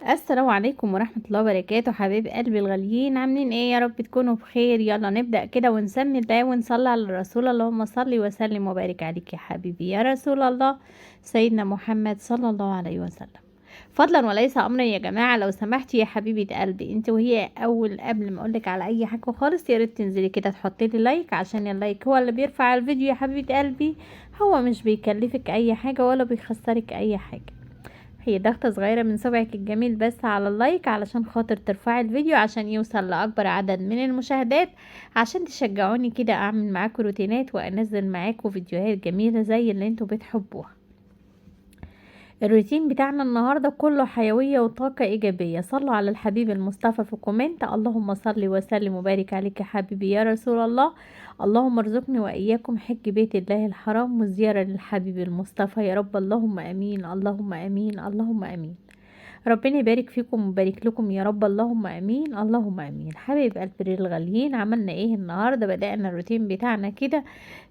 السلام عليكم ورحمة الله وبركاته. حبايب قلبي الغاليين، عاملين ايه؟ يا رب تكونوا بخير. يلا نبدأ كده ونسمي الله ونصلي على الرسول. اللهم صل وسلم وبارك عليك يا حبيبي يا رسول الله سيدنا محمد صلى الله عليه وسلم. فضلا وليس امرا يا جماعة، لو سمحتي يا حبيبة قلبي انت وهي قبل ما اقولك على اي حاجة خالص، يا ريت تنزلي كده تحطي لي لايك، عشان اللايك هو اللي بيرفع الفيديو يا حبيبة قلبي. هو مش بيكلفك اي حاجة ولا بيخسرك اي حاجة، هي ضغطة صغيرة من صبعك الجميل بس على اللايك، علشان خاطر ترفعي الفيديو عشان يوصل لأكبر عدد من المشاهدات، عشان تشجعوني كده أعمل معاكم روتينات وأنزل معاكم فيديوهات جميلة زي اللي انتوا بتحبوها. الروتين بتاعنا النهاردة كله حيوية وطاقة إيجابية. صلوا على الحبيب المصطفى في كومنت: اللهم صل وسلم وبارك عليك يا حبيبي يا رسول الله. اللهم ارزقني وإياكم حج بيت الله الحرام وزيارة للحبيب المصطفى يا رب. اللهم أمين اللهم أمين اللهم أمين. ربنا يبارك فيكم ويبارك لكم يا رب. اللهم امين اللهم امين. حبايب قلبي الغاليين، عملنا ايه النهارده؟ بدأنا الروتين بتاعنا كده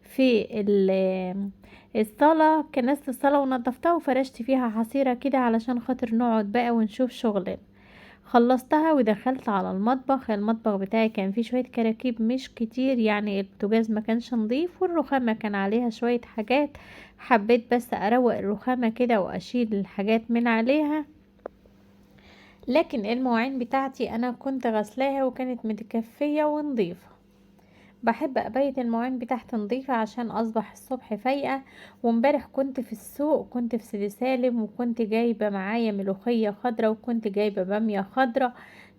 في الصلاة، كنست الصلاة ونضفتها وفرشت فيها حصيرة كده علشان خاطر نقعد بقى ونشوف شغلنا. خلصتها ودخلت على المطبخ بتاعي كان فيه شوية كراكيب مش كتير، يعني البوتاجاز ما كانش نظيف والرخامة كان عليها شوية حاجات، حبيت بس اروق الرخامة كده واشيل الحاجات من عليها. لكن المواعين بتاعتي انا كنت غسلاها وكانت متكفية ونظيفة. بحب ابيت المواعين بتاعتي نظيفة عشان اصبح الصبح فايقة. وامبارح كنت في السوق، كنت في سيدي سالم، وكنت جايبة معايا ملوخية خضرة وكنت جايبة بامية خضرة.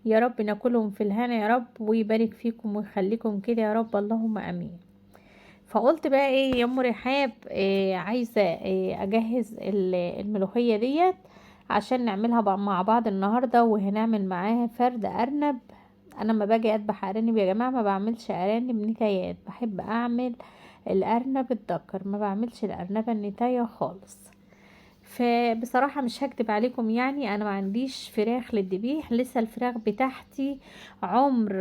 يا رب ناكلهم في الهنا يا رب، ويبارك فيكم ويخليكم كده يا رب. اللهم امين. فقلت بقى ايه يا ام رحاب، إيه عايزه إيه اجهز الملوخيه ديت عشان نعملها مع بعض النهارده، وهنعمل معاها فرد ارنب. انا لما باجي اذبح ارانب يا جماعه ما بعملش ارانب نتايات، بحب اعمل الارنب الدكر، ما بعملش الارنبه النتايه خالص. فبصراحة مش هكدب عليكم، يعني انا ما عنديش فراخ للذبيح، لسه الفراخ بتاعتي عمر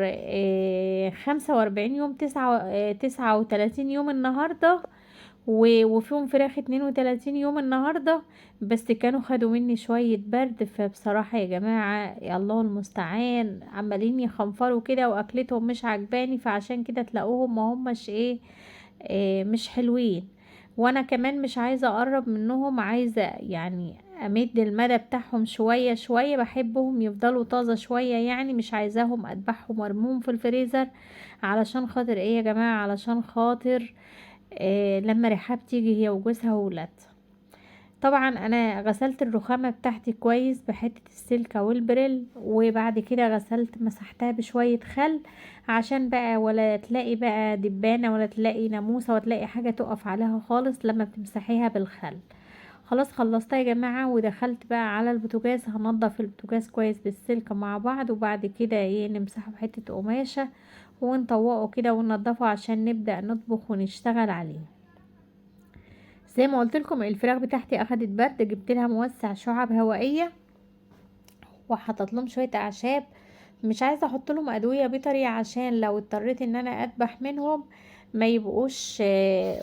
45 يوم، 39 يوم النهاردة، وفيهم فراخ 32 يوم النهاردة. بس كانوا خدوا مني شوية برد، فبصراحة يا جماعة يا الله المستعان عمالين يخنفروا كده واكلتهم مش عجباني، فعشان كده تلاقوهم ما همش ايه، مش حلوين. وانا كمان مش عايزة اقرب منهم، عايزة يعني امد المدى بتاعهم شوية شوية، بحبهم يفضلوا طازة شوية، يعني مش عايزاهم اذبحهم وارموهم في الفريزر. علشان خاطر ايه يا جماعة؟ علشان خاطر لما رحاب تيجي هي وجوزها وولاد. طبعا انا غسلت الرخامة بتاعتي كويس بحتة السلكة والبريل، وبعد كده غسلت مسحتها بشوية خل، عشان بقى ولا تلاقي بقى دبانة ولا تلاقي ناموسة ولا تلاقي حاجة تقف عليها خالص لما بتمسحيها بالخل. خلاص خلصتها يا جماعة، ودخلت بقى على البوتاجاز هنضف البوتاجاز كويس بالسلكة مع بعض، وبعد كده ايه نمسحه بحتة قماشة ونطوقه كده وننضفه عشان نبدأ نطبخ ونشتغل عليه. زي ما قلت لكم الفراخ بتاعتي اخدت برد، جبت لها موسع شعب هوائيه وحطت لهم شويه اعشاب. مش عايزه احط لهم ادويه بيطري عشان لو اضطريت ان انا اذبح منهم ما يبقوش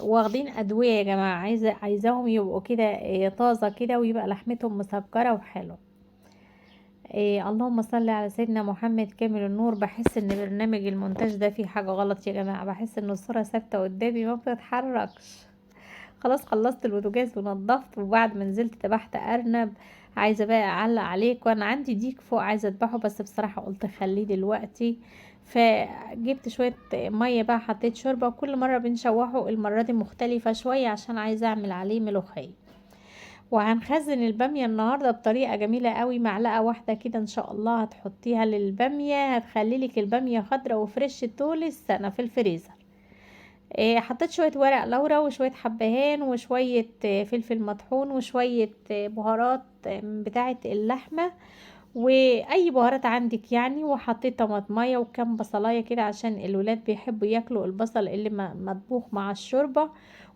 واخدين ادويه يا جماعه، عايزاهم يبقوا كده طازه كده، ويبقى لحمتهم مسكره وحلو. اللهم صل على سيدنا محمد كامل النور. بحس ان برنامج المونتاج ده فيه حاجه غلط يا جماعه، بحس ان الصوره ثابته قدامي ما بتتحركش. خلاص خلصت البوتاجاز ونضفت، وبعد ما نزلت ذبحت ارنب. عايزه بقى اعلق عليك، وانا عندي ديك فوق عايزه اذبحه، بس بصراحه قلت خليه دلوقتي. فجبت شويه ميه بقى، حطيت شوربه، وكل مره بنشوحه، المره دي مختلفه شويه عشان عايزه اعمل عليه ملوخيه. وهنخزن الباميه النهارده بطريقه جميله قوي، معلقه واحده كده ان شاء الله هتحطيها للباميه، هتخلي لك الباميه خضره وفريش طول السنه في الفريزر. حطيت شوية ورق لورا وشوية حبهان وشوية فلفل مطحون وشوية بهارات بتاعة اللحمة، واي بهارات عندك يعني. وحطيت طماطمية وكم بصلاية كده عشان الولاد بيحبوا ياكلوا البصل اللي مطبوخ مع الشوربة.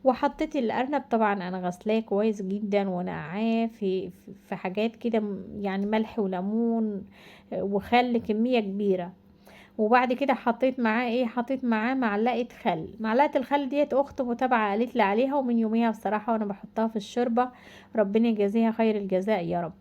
وحطيت الارنب، طبعا انا غسلاه كويس جدا ونقعاه في حاجات كده، يعني ملح وليمون وخل كمية كبيرة. وبعد كده حطيت معاه ايه، حطيت معاه معلقه خل. معلقه الخل ديت اخت متابعه قالت لي عليها، ومن يوميها بصراحه وانا بحطها في الشوربه. ربنا يجازيها خير الجزاء يا رب.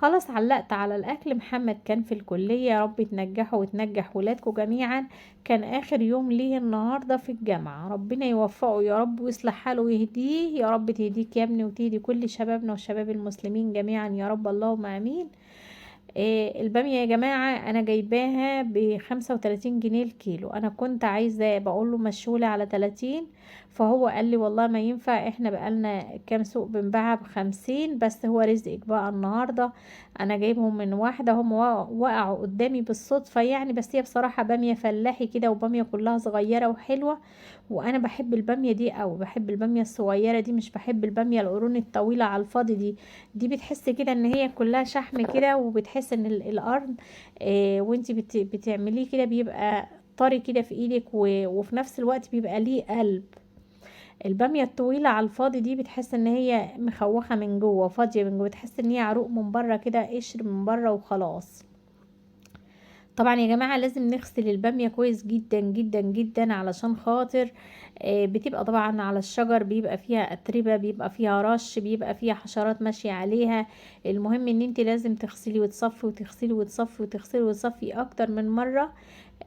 خلاص علقت على الاكل. محمد كان في الكلية، يا رب تنجحه وتنجح ولادكم جميعا. كان اخر يوم ليه النهاردة في الجامعة، ربنا يوفقه يا رب ويصلح حاله ويهديه يا رب. تهديك يا ابني وتهدي كل شبابنا وشباب المسلمين جميعا يا رب، اللهم امين. البامية يا جماعة انا جايباها ب35 جنيه الكيلو. انا كنت عايزة بقوله مشولة على 30، فهو قال لي والله ما ينفع، احنا بقالنا كام سوق بنباعها ب50، بس هو رزقك بقى النهاردة. انا جايبهم من واحدة، هم وقعوا قدامي بالصدفة يعني، بس هي بصراحة بامية فلاحي كده، وبامية كلها صغيرة وحلوة. وانا بحب البامية دي، او بحب البامية الصغيرة دي، مش بحب البامية القرون الطويلة على الفاضي دي. دي بتحس كده ان هي كلها شحم كده، وبتحس ان القرن وانتي بتعمليه كده بيبقى طري كده في ايدك، وفي نفس الوقت بيبقى ليه قلب. البامية الطويلة على الفاضي دي بتحس ان هي مخوخة من جوه، فاضية من جوه، بتحس ان هي عروق من بره كده، قشر من بره وخلاص. طبعا يا جماعة لازم نغسل البامية كويس جدا جدا جدا، علشان خاطر بتبقى طبعا على الشجر، بيبقى فيها اتربة، بيبقى فيها رش، بيبقى فيها حشرات ماشية عليها. المهم ان انت لازم تغسلي وتصفي وتغسلي وتصفي وتغسلي وتصفي اكتر من مرة.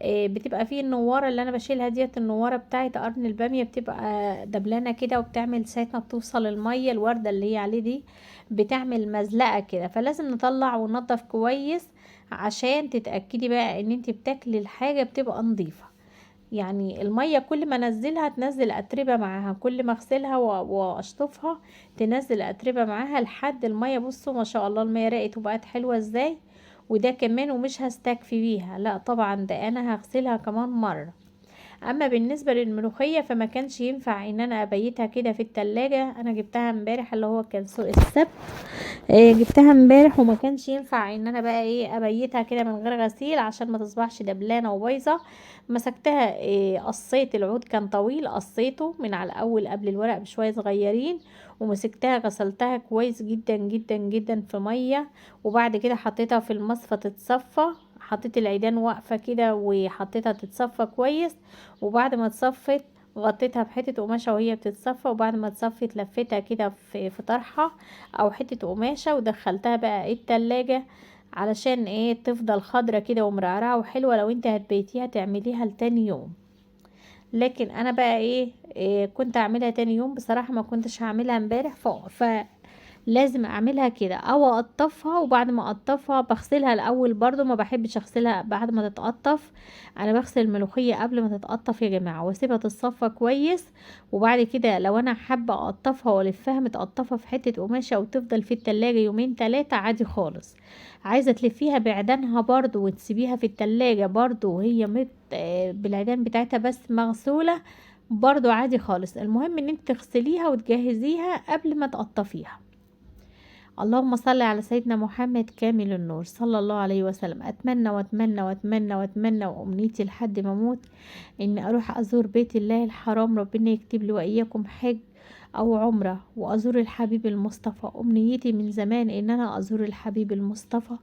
بتبقى فيه النوارة اللي انا بشيلها ديت، النوارة بتاعت قرن البامية بتبقى دبلانة كده، وبتعمل ساعة ما بتوصل المية الوردة اللي هي عليه دي بتعمل مزلقة كده، فلازم نطلع وننضف كويس عشان تتأكدي بقى ان انت بتاكلي الحاجة بتبقى نظيفة. يعني المية كل ما انزلها تنزل اتربة معاها، كل ما اغسلها واشطفها تنزل اتربة معاها، لحد المية بصوا ما شاء الله المية رقت وبقت حلوة ازاي. وده كمان ومش هستكفي بيها، لا طبعا ده انا هغسلها كمان مرة. اما بالنسبة للملوخية فما كانش ينفع ان انا ابيتها كده في التلاجة. انا جبتها امبارح اللي هو كان سوق السبت، جبتها امبارح، وما كانش ينفع ان انا بقى ايه ابيتها كده من غير غسيل عشان ما تصبحش دبلانه وبايظه. مسكتها قصيت العود كان طويل، قصيته من على الاول قبل الورق بشويه صغيرين، ومسكتها غسلتها كويس جدا جدا جدا في ميه، وبعد كده حطيتها في المصفى تتصفى. حطيت العيدان واقفه كده وحطيتها تتصفى كويس، وبعد ما اتصفت غطيتها بحته قماشه وهي بتتصفى، وبعد ما اتصفت لفيتها كده في طرحه او حتة قماشة، ودخلتها بقى التلاجة علشان ايه تفضل خضرة كده ومرعرعة وحلوة. لو انت هتبيتيها تعمليها لتاني يوم، لكن انا بقى إيه كنت اعملها تاني يوم بصراحة، ما كنتش هعملها امبارح لازم اعملها كده او اقطفها، وبعد ما اقطفها بغسلها الاول برضو، ما بحبش اغسلها بعد ما تتقطف. انا بغسل الملوخية قبل ما تتقطف يا جماعة، واسيبها تتصفى كويس، وبعد كده لو انا حابة اقطفها والفها متقطفة في حتة قماشة وتفضل في التلاجة يومين 3 عادي خالص. عايزة تلفيها بعيدانها برضو وتسيبيها في التلاجة برضو وهي بالعيدان بتاعتها بس مغسولة برضو عادي خالص. المهم ان انت تغسليها وتجهزيها قبل ما تقطفيها. اللهم صل على سيدنا محمد كامل النور صلى الله عليه وسلم. اتمنى واتمنى واتمنى واتمنى وامنيتي لحد ما اموت اني اروح ازور بيت الله الحرام، ربنا يكتب لي واياكم حج او عمره، وازور الحبيب المصطفى. امنيتي من زمان ان انا ازور الحبيب المصطفى،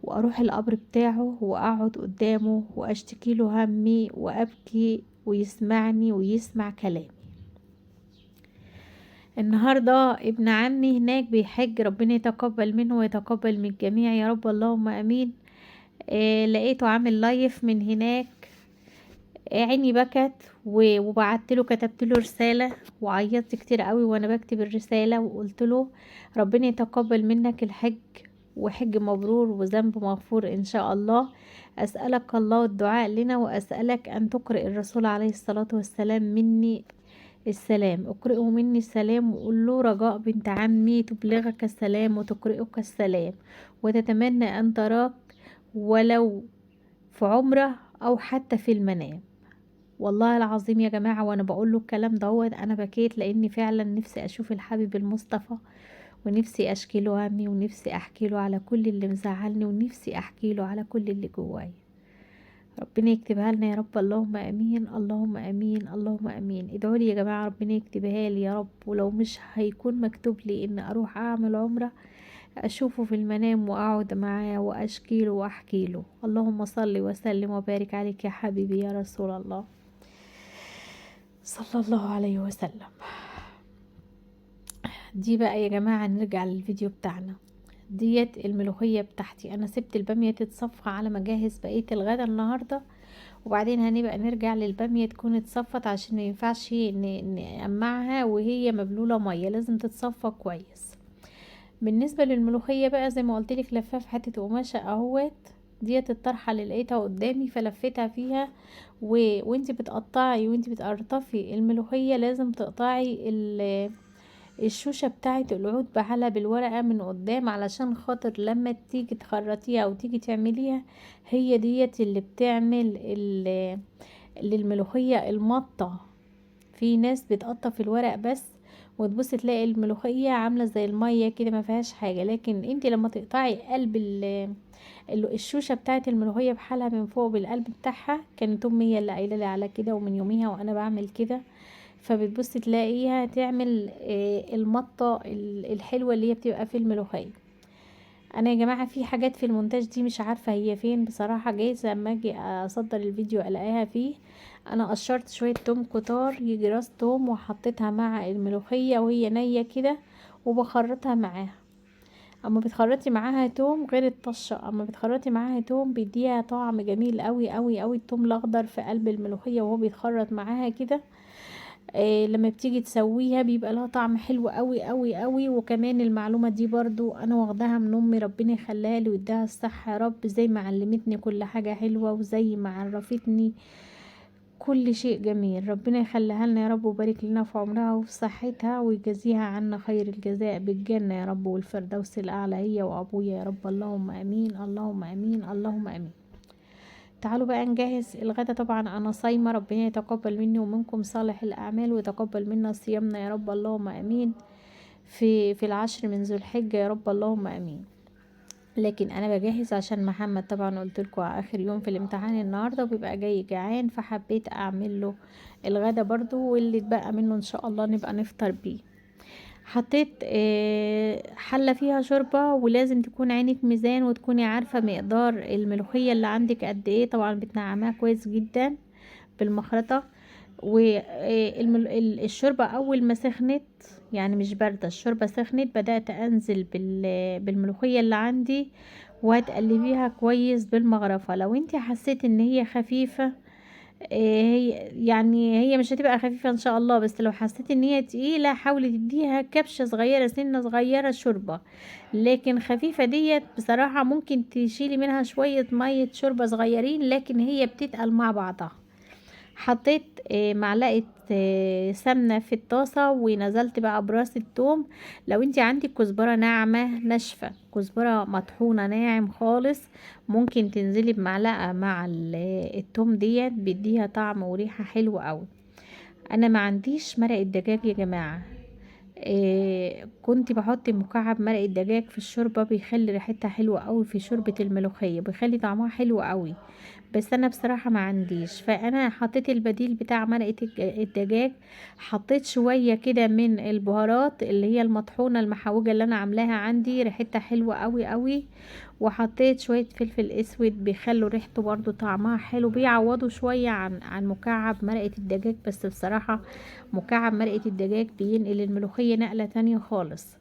واروح القبر بتاعه واقعد قدامه واشتكي له همي وابكي ويسمعني ويسمع كلامي. النهاردة ابن عمي هناك بيحج، ربنا يتقبل منه ويتقبل من الجميع يا رب، اللهم امين. لقيته عامل لايف من هناك. عيني بكت وبعت له، كتبت له رسالة وعيطت كتير قوي وانا بكتب الرسالة، وقلت له ربنا يتقبل منك الحج، وحج مبرور وذنب مغفور ان شاء الله. اسألك الله الدعاء لنا، واسألك ان تقرئ الرسول عليه الصلاة والسلام مني السلام، اقرئه مني السلام، وقول له رجاء بنت عمي تبلغك السلام وتقرئك السلام، وتتمنى ان تراك ولو في عمره او حتى في المنام. والله العظيم يا جماعة وانا بقول له الكلام دوت انا بكيت، لاني فعلا نفسي اشوف الحبيب المصطفى، ونفسي اشكي له همي، ونفسي احكي له على كل اللي مزعلني، ونفسي احكي له على كل اللي جواي. ربنا يكتبها لنا يا رب، اللهم امين اللهم امين اللهم امين. ادعوا لي يا جماعه ربنا يكتبها لي يا رب، ولو مش هيكون مكتوب لي ان اروح اعمل عمره اشوفه في المنام واقعد معاه واشكي له واحكي له. اللهم صل وسلم وبارك عليك يا حبيبي يا رسول الله صلى الله عليه وسلم. دي بقى يا جماعه نرجع للفيديو بتاعنا. ديت الملوخية بتاعتي. انا سبت البامية تتصفى على ما اجهز بقية الغدا النهاردة، وبعدين هنبقى نرجع للبامية تكون اتصفت، عشان ما ينفعش نقمعها وهي مبلولة مية، لازم تتصفى كويس. بالنسبة للملوخية بقى زي ما قلتلك، لفاها في حتة قماشة اهوت. ديت الطرحة اللي لقيتها قدامي فلفتها فيها. وانتي بتقطعي وانتي بتقرطفي الملوخية لازم تقطعي الشوشة بتاعة العود بحالها بالورقة من قدام، علشان خاطر لما تيجي تخرطيها او تيجي تعمليها، هي ديت اللي بتعمل للملوخية المطة. في ناس بتقطع في الورق بس، وتبص تلاقي الملوخية عاملة زي المية كده ما فيهاش حاجة، لكن انتي لما تقطعي قلب الشوشة بتاعت الملوخية بحالها من فوق بالقلب بتاعها، كانت امي هي اللي قايله لي على كده، ومن يوميها وانا بعمل كده. فبتبص تلاقيها تعمل المطة الحلوة اللي هي بتبقى في الملوخية. انا يا جماعة في حاجات في المونتاج دي مش عارفة هي فين بصراحة، جايز لما اجي اصدر الفيديو الاقيها فيه. انا قشرت شوية توم كتار، يجي راس توم، وحطيتها مع الملوخية وهي نية كده، وبخرطها معاها. اما بتخرطي معاها توم غير الطشة، اما بتخرطي معاها توم بيديها طعم جميل قوي قوي قوي. التوم الاخضر في قلب الملوخية وهو بيتخرط معاها كده، لما بتيجي تسويها بيبقى لها طعم حلو قوي قوي قوي. وكمان المعلومة دي برضو انا واخداها من امي، ربنا يخليها لي ويديها الصحة يا رب، زي ما علمتني كل حاجة حلوة وزي ما عرفتني كل شيء جميل. ربنا يخليها لنا يا رب، ويبارك لنا في عمرها وفي صحتها، ويجازيها عنا خير الجزاء بالجنة يا رب، والفردوس الأعلى هي وأبويا يا رب. اللهم أمين، اللهم أمين، اللهم أمين. تعالوا بقى نجهز الغدا. طبعا أنا صايمة، ربنا يتقبل مني ومنكم صالح الأعمال، ويتقبل منا صيامنا يا رب، اللهم أمين. في العشر من ذو الحجة يا رب، اللهم أمين. لكن انا بجهز عشان محمد، طبعا قلت لكم اخر يوم في الامتحان النهارده، وبيبقى جاي جعان، فحبيت اعمل له الغدا برضو، واللي اتبقى منه ان شاء الله نبقى نفطر بيه. حطيت حلة فيها شوربة، ولازم تكون عينك ميزان وتكوني عارفة مقدار الملوخية اللي عندك قد ايه. طبعا بتنعمها كويس جدا بالمخرطة. والشوربة اول ما سخنت، يعني مش باردة، الشوربة سخنت، بدأت انزل بالملوخية اللي عندي، وهتقلبيها كويس بالمغرفة. لو انتي حسيت ان هي خفيفة، هي مش هتبقى خفيفة ان شاء الله، بس لو حسيت ان هي تقيلة حاولي تديها كبشة صغيرة، سنة صغيرة شوربة. لكن خفيفة ديت بصراحة ممكن تشيلي منها شوية مية شوربة صغيرين، لكن هي بتتقل مع بعضها. حطيت معلقة سمنة في الطاسة، ونزلت بقى براس التوم. لو انتي عندك كزبرة ناعمة ناشفة، كزبرة مطحونة ناعم خالص، ممكن تنزلي بمعلقة مع التوم ديت، بيديها طعم وريحة حلوة قوي. انا ما عنديش مرق الدجاج يا جماعة. كنت بحط مكعب مرق الدجاج في الشوربة، بيخلي ريحتها حلوة قوي في شوربة الملوخية، بيخلي طعمها حلو قوي. بس انا بصراحة ما عنديش، فانا حطيت البديل بتاع مرقة الدجاج. حطيت شوية كده من البهارات اللي هي المطحونة المحوجة اللي انا عاملاها عندي، ريحتها حلوة قوي قوي. وحطيت شوية فلفل اسود، بيخلوا ريحته برضو طعمها حلو، بيعوضوا شوية عن مكعب مرقة الدجاج. بس بصراحة مكعب مرقة الدجاج بينقل الملوخية نقلة تانية خالص.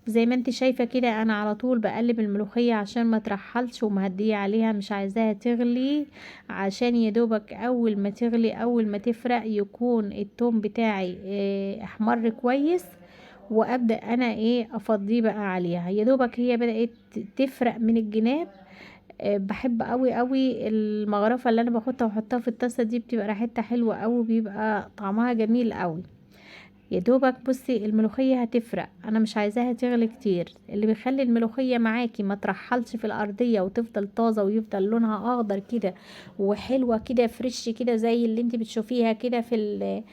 زي ما انت شايفة كده، انا على طول بقلب الملوخية عشان ما ترحلش، ومهدية عليها مش عايزاها تغلي، عشان يدوبك اول ما تغلي اول ما تفرق يكون التوم بتاعي احمر كويس، وابدا انا افضيه بقى عليها. يدوبك هي بدأت تفرق من الجناب. بحب قوي قوي المغرفة اللي انا باخدها واحطها في الطاسة دي، بتبقى ريحتها حلوة قوي، بيبقى طعمها جميل قوي. يا دوبك بصي الملوخية هتفرق، انا مش عايزاها تغلي كتير. اللي بيخلي الملوخية معاكي ما ترحلش في الارضية وتفضل طازة ويفضل لونها اخضر كده وحلوة كده فريش كده، زي اللي انت بتشوفيها كده في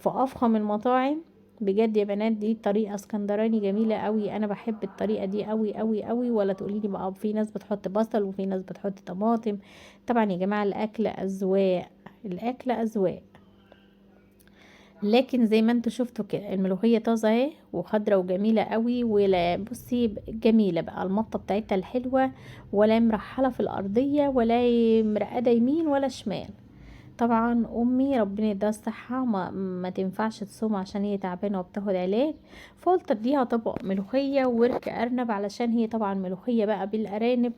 افخم المطاعم. بجد يا بنات دي طريقة اسكندراني جميلة قوي، انا بحب الطريقة دي قوي قوي قوي. ولا تقولي لي بقى في ناس بتحط بصل وفي ناس بتحط طماطم. طبعا يا جماعة الاكل اذواق، الاكل اذواق. لكن زي ما انتوا شفتوا كده الملوخيه طازه اهي وخضره وجميله قوي. ولا بصي جميله بقى المطه بتاعتها الحلوه، ولا مرحله في الارضيه، ولا مرقده يمين ولا شمال. طبعا امي ربنا يديها الصحه ما تنفعش تصوم عشان هي تعبانه وبتاخد علاج، فقلت اديها طبق ملوخيه وورك ارنب، علشان هي طبعا ملوخيه بقى بالارانب،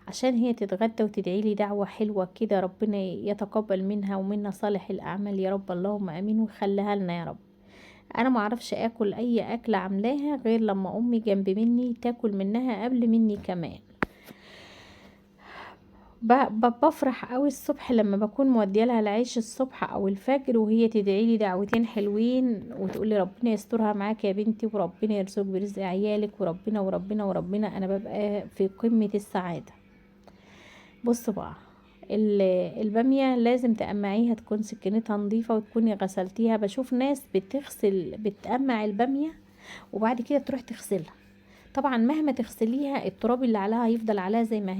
عشان هي تتغدى وتدعي لي دعوه حلوه كده، ربنا يتقبل منها ومنا صالح الاعمال يا رب، اللهم امين، ويخليها لنا يا رب. انا ما اعرفش اكل اي اكله عاملاها غير لما امي جنب مني تاكل منها قبل مني كمان. بفرح قوي الصبح لما بكون موديه لها العيش الصبح او الفجر، وهي تدعي لي دعوتين حلوين وتقول لي ربنا يسترها معاك يا بنتي، وربنا يرزقك برزق عيالك، وربنا وربنا وربنا، انا ببقى في قمة السعادة. بصوا بقى، البامية لازم تقمعيها، تكون سكينتها نظيفة وتكوني غسلتيها. بشوف ناس بتقمع البامية وبعد كده تروح تغسلها، طبعا مهما تغسليها التراب اللي عليها هيفضل عليها زي ما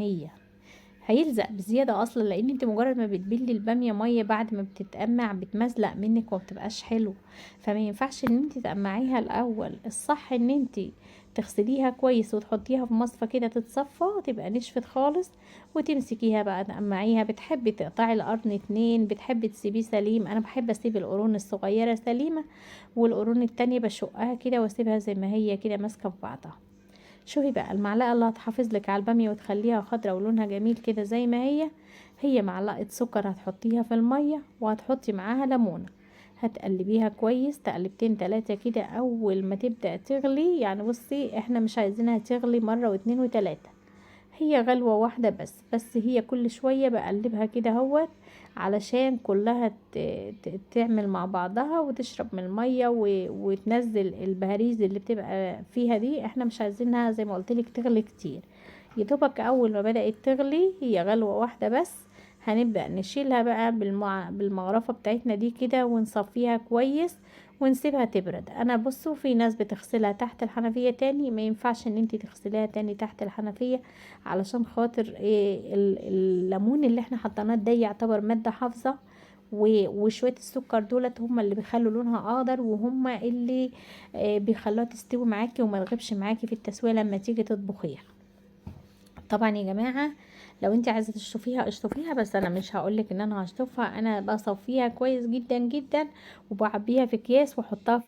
هيلزق بزيادة اصلا، لان انت مجرد ما بتبلي البامية مية بعد ما بتتقمع بتمزلق منك ومبتبقاش حلو، فما ينفعش ان انت تقمعيها الاول. الصح ان انت تغسليها كويس وتحطيها في مصفى كده تتصفى تبقى نشفت خالص، وتمسكيها بقى تقمعيها. بتحبي تقطعي القرن اتنين، بتحبي تسيبيه سليم، انا بحب اسيب القرون الصغيرة سليمة، والقرون التانية بشقها كده واسيبها زي ما هي كده ماسكة في بعضها. شوفي بقى المعلقه اللي هتحافظ لك على الباميه وتخليها خضرة ولونها جميل كده زي ما هي معلقه سكر هتحطيها في الميه، وهتحطي معاها ليمونه، هتقلبيها كويس تقلبتين تلاتة كده. اول ما تبدأ تغلي، يعني بصي احنا مش عايزينها تغلي مرة واتنين وتلاتة، هي غلوة واحدة بس هي كل شوية بقلبها كده هوت، علشان كلها تعمل مع بعضها وتشرب من المية وتنزل البهاريز اللي بتبقى فيها دي. احنا مش عايزينها زي ما قلتلك تغلي كتير، يدوبك اول ما بدأت تغلي هي غلوة واحدة بس، هنبدأ نشيلها بقى بالمغرفة بتاعتنا دي كده ونصفيها كويس ونسيبها تبرد. انا بصوا في ناس بتغسلها تحت الحنفية تاني، ما ينفعش ان انتي تغسليها تاني تحت الحنفية، علشان خاطر إيه الليمون اللي احنا حطيناه ده يعتبر مادة حافظة، وشوية السكر دولت هما اللي بيخلوا لونها اخضر، وهما اللي بيخلوها تستوي معاكي وما تغيبش معاكي في التسوية لما تيجي تطبخيها. طبعا يا جماعة لو انت عايزة تشطفيها اشطفيها، بس انا مش هقولك ان انا هشطفها، انا بصفيها كويس جدا جدا وبعبيها في اكياس واحطها